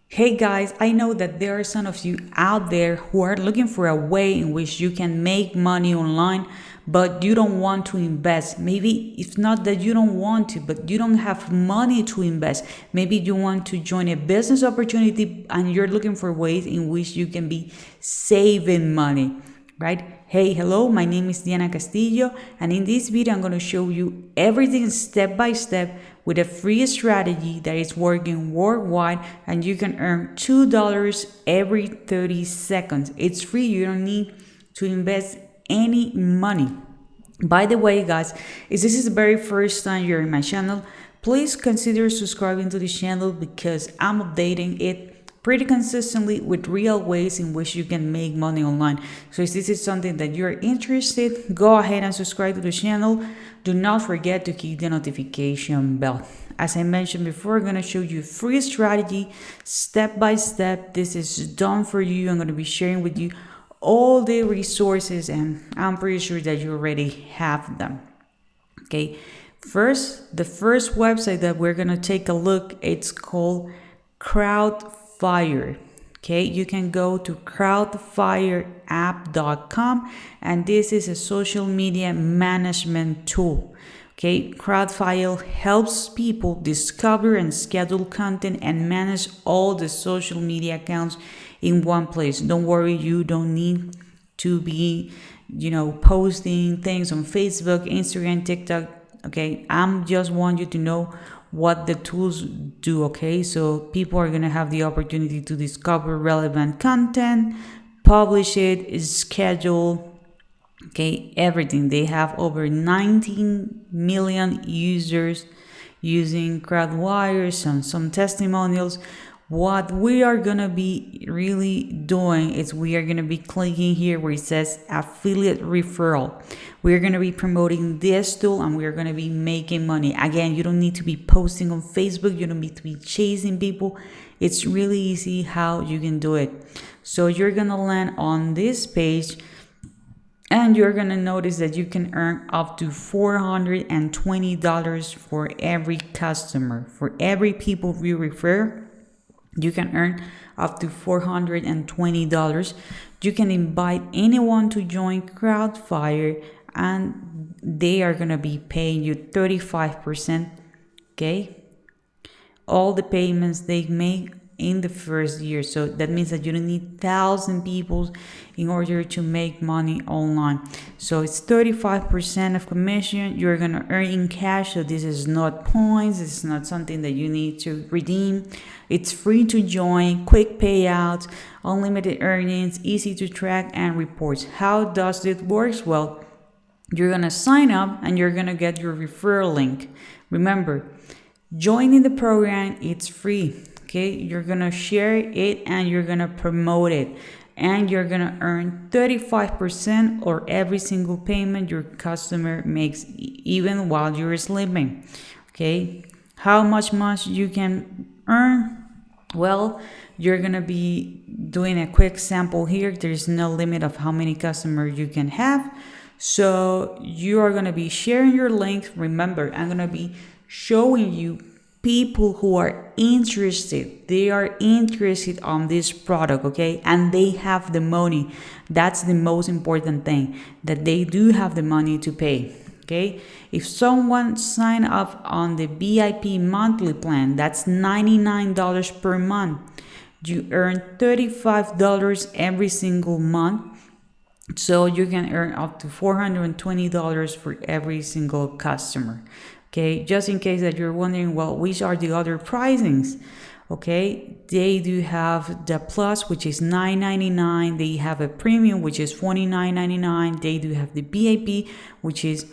Hey guys, I know that there are some of you out there who are looking for a way in which you can make money online, but you don't want to invest. Maybe it's not that you don't want to, but you don't have money to invest. Maybe you want to join a business opportunity and you're looking for ways in which you can be saving money, right? Hey, hello, my name is Diana Castillo, and in this video, I'm going to show you everything step by step with a free strategy that is working worldwide, and you can earn $2 every 30 seconds. It's free, you don't need to invest any money. By the way, guys, if this is the very first time you're in my channel, please consider subscribing to the channel because I'm updating it pretty consistently with real ways in which you can make money online. So if this is something that you're interested, go ahead and subscribe to the channel. Do not forget to hit the notification bell. As I mentioned before, I'm going to show you free strategy step by step. This is done for you. I'm going to be sharing with you all the resources, and I'm pretty sure that you already have them. Okay, the first website that we're going to take a look, it's called Crowdfire. Okay, you can go to crowdfireapp.com, and this is a social media management tool. Okay, Crowdfire helps people discover and schedule content and manage all the social media accounts in one place. Don't worry, you don't need to be, posting things on Facebook, Instagram, TikTok. Okay, I'm just want you to know what the tools do. Okay, so people are gonna have the opportunity to discover relevant content, publish it, schedule. Okay, everything. They have over 19 million users using Crowdwire, some testimonials. What we are going to be really doing is we are going to be clicking here where it says affiliate referral. We're going to be promoting this tool and we're going to be making money. Again, you don't need to be posting on Facebook. You don't need to be chasing people. It's really easy how you can do it. So you're going to land on this page, and you're going to notice that you can earn up to $420 for every customer. For every people you refer, you can earn up to $420. You can invite anyone to join Crowdfire, and they are going to be paying you 35%. Okay? All the payments they make in the first year. So that means that you don't need 1,000 people in order to make money online. So it's 35% of commission you're going to earn in cash. So this is not points. It's not something that you need to redeem. It's free to join, quick payouts, unlimited earnings, easy to track and reports. How does it work? Well, you're going to sign up and you're going to get your referral link. Remember, joining the program, it's free. Okay, you're gonna share it and you're gonna promote it, and you're gonna earn 35% or every single payment your customer makes, even while you're sleeping. Okay, how much you can earn? Well, you're gonna be doing a quick sample here. There's no limit of how many customers you can have. So you are gonna be sharing your link. Remember, I'm gonna be showing you people who are interested. They are interested on this product, okay, and they have the money. That's the most important thing, that they do have the money to pay. Okay, if someone sign up on the VIP monthly plan, that's $99 per month. You earn $35 every single month. So you can earn up to $420 for every single customer. Okay, just in case that you're wondering, well, which are the other pricings? Okay, they do have the plus, which is $9.99. They have a premium, which is $49.99. They do have the VIP, which is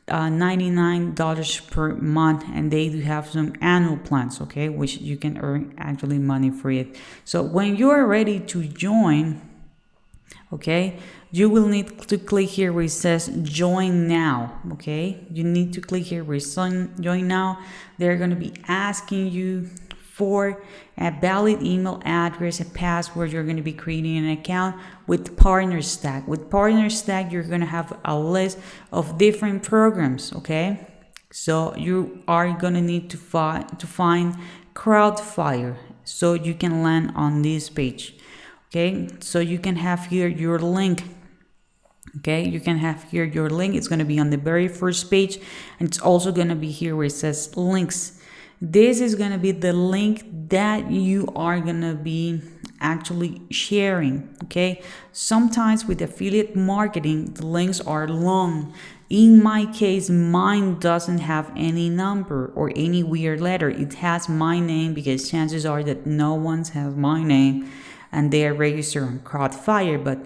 $99 per month, and they do have some annual plans, okay, which you can earn actually money for it. So when you are ready to join, okay, you will need to click here where it says join now. Okay, you need to click here where it says join now. They're going to be asking you for a valid email address, a password. You're going to be creating an account with Partner Stack. With Partner Stack, you're going to have a list of different programs. Okay, so you are going to need to find Crowdfire. so you can land on this page. Okay, so you can have here your link. Okay, you can have here your link. It's going to be on the very first page, and it's also going to be here where it says links. This is going to be the link that you are going to be actually sharing. Okay, sometimes with affiliate marketing, the links are long. In my case, mine doesn't have any number or any weird letter. It has my name because chances are that no one has my name and they are registered on Crowdfire, but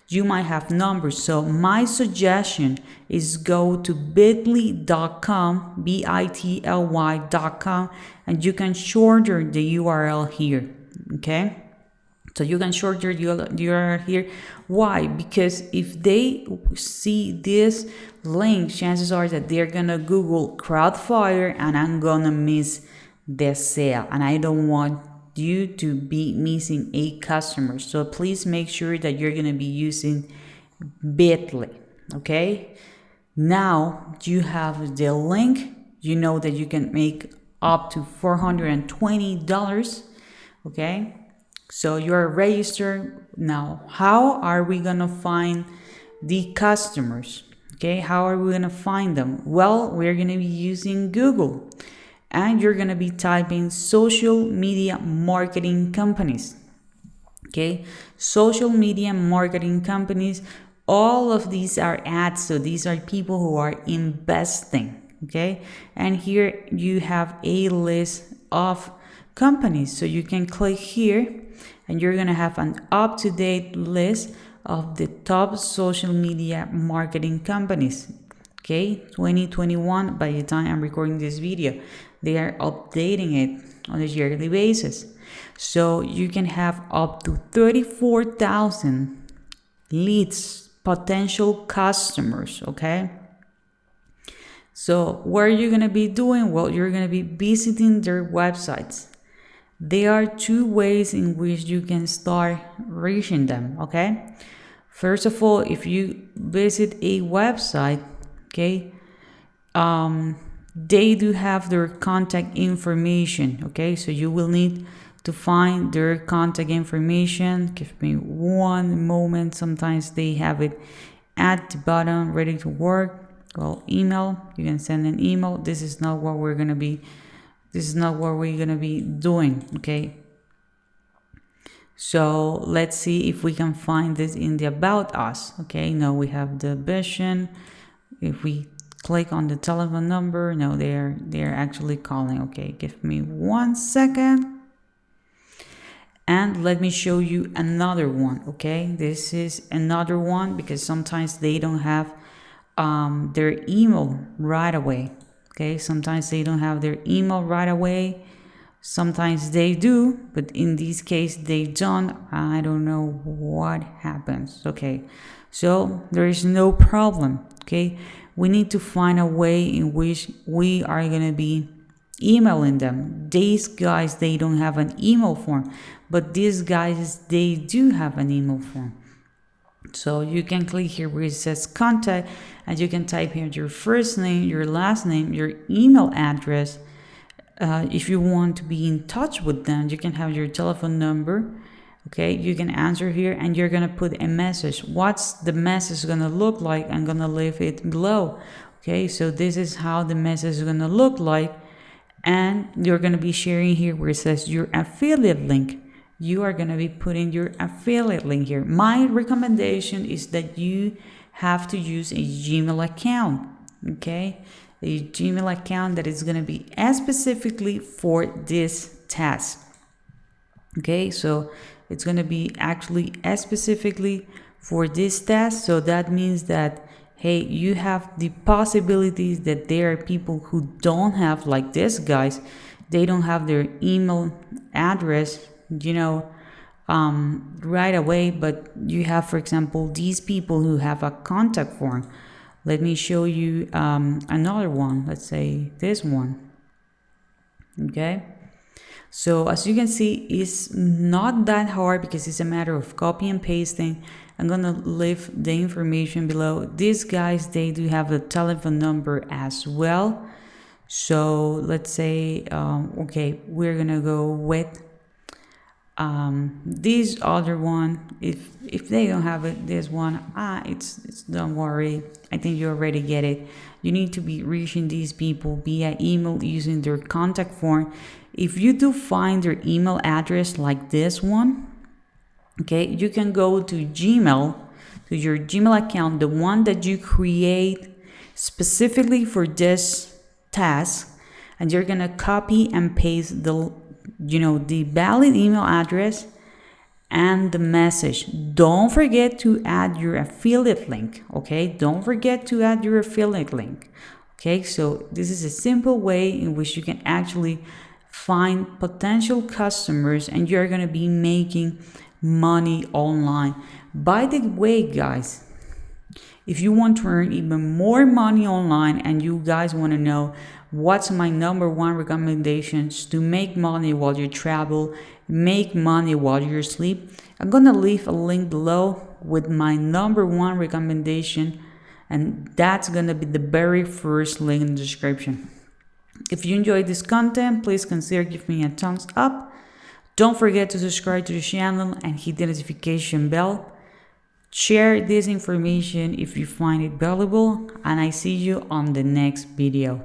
you might have numbers. So my suggestion is go to bit.ly.com, bitly.com, and you can shorten the URL here. Okay, so you can shorten the URL here. Why? Because if they see this link, chances are that they're gonna Google Crowdfire and I'm gonna miss the sale, and I don't want you to be missing a customer. So please make sure that you're going to be using Bitly. Okay, now you have the link. You know that you can make up to $420. Okay, so you're registered. Now how are we going to find the customers? Okay, how are we going to find them? Well, we're going to be using Google. And you're going to be typing social media marketing companies. Okay, social media marketing companies. All of these are ads. So these are people who are investing. Okay, and here you have a list of companies. So you can click here and you're going to have an up-to-date list of the top social media marketing companies. Okay, 2021, by the time I'm recording this video, they are updating it on a yearly basis. So you can have up to 34,000 leads, potential customers. Okay, so what are you going to be doing? Well, you're going to be visiting their websites. There are two ways in which you can start reaching them. Okay, first of all, if you visit a website, okay, they do have their contact information. Okay, so you will need to find their contact information. Give me one moment. Sometimes they have it at the bottom, ready to work. Well, email, you can send an email. This is not what we're gonna be doing. Okay, so let's see if we can find this in the about us. Okay, no, we have the vision. If we click on the telephone number, no, they're actually calling. Okay, give me 1 second and let me show you another one. Okay, this is another one because sometimes they don't have their email right away. Okay, sometimes they don't have their email right away. Sometimes they do, but in this case they don't. I don't know what happens. Okay, so there is no problem. Okay, we need to find a way in which we are going to be emailing them. These guys, they don't have an email form, but these guys, they do have an email form. So you can click here where it says contact, and you can type here your first name, your last name, your email address. If you want to be in touch with them, you can have your telephone number. Okay, you can answer here and you're gonna put a message. What's the message gonna look like? I'm gonna leave it below. Okay, so this is how the message is gonna look like, and you're gonna be sharing here where it says your affiliate link. You are gonna be putting your affiliate link here. My recommendation is that you have to use a Gmail account. Okay, a Gmail account that is gonna be specifically for this task. Okay, so it's going to be actually specifically for this task. So that means that, hey, you have the possibilities that there are people who don't have, like these guys, they don't have their email address, right away. But you have, for example, these people who have a contact form. Let me show you another one. Let's say this one. Okay. So as you can see, it's not that hard because it's a matter of copy and pasting. I'm gonna leave the information below. These guys, they do have a telephone number as well. So let's say, okay, we're gonna go with This other one, if they don't have it, this one, it's don't worry. I think you already get it. You need to be reaching these people via email using their contact form. If you do find their email address like this one, okay, you can go to Gmail, to your Gmail account, the one that you create specifically for this task, and you're gonna copy and paste the valid email address and the message. Don't forget to add your affiliate link, okay? Don't forget to add your affiliate link, okay? So this is a simple way in which you can actually find potential customers and you're gonna be making money online. By the way, guys, if you want to earn even more money online and you guys want to know what's my number one recommendations to make money while you travel, make money while you sleep, I'm gonna leave a link below with my number one recommendation, and that's gonna be the very first link in the description. If you enjoyed this content, please consider giving me a thumbs up. Don't forget to subscribe to the channel and hit the notification bell. Share this information if you find it valuable, and I see you on the next video.